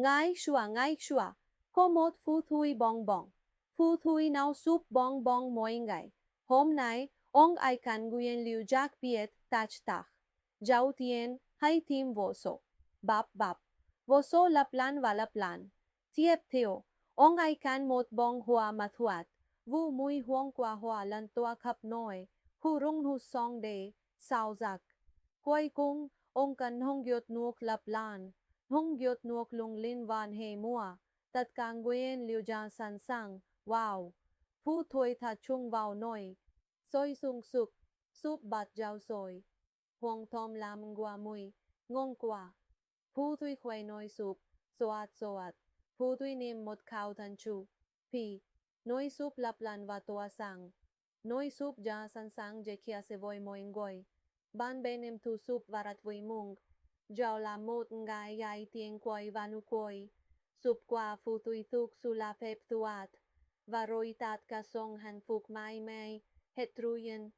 Ngay chua, komot phu thui bong bong. Phu thui nau sup bong bong moi ngai. Hôm nay, ông ai can nguyen liu jack biet tach tach. Jau tien, hai tim vô so. Bap bap. Vô so lap lan và lap lan. Tiep theo, ông ai can một bong hoa mặt huat. Vu mui huang qua hoa lan toa khắp noi. Hu rung hu song de, sao giặc. Quay cung, ông can hong giot nuok lap lan. Hong giot nuok lung lin van he mua. Tat ka nguyen liu jan san sang. Wow. Phu thui tha chung vào noi. Soy sung suk, sup bat jau soy. Huang tom lam ngua mui, ngong qua. Phu thui khuay noi sup, soat. Phu thui nim một khao than chu. Pi, noi sup lap lan va toa sang. Noi sup ja san sang je kia se voi moi ngoi. Ban benem tu sup varat voi mung. Jau la mot ngai yai tieng quay vanu quay. Sup qua phu thui thuk su la pep tuat. Và rồi tat ka song han phuk mai mai, het truyen,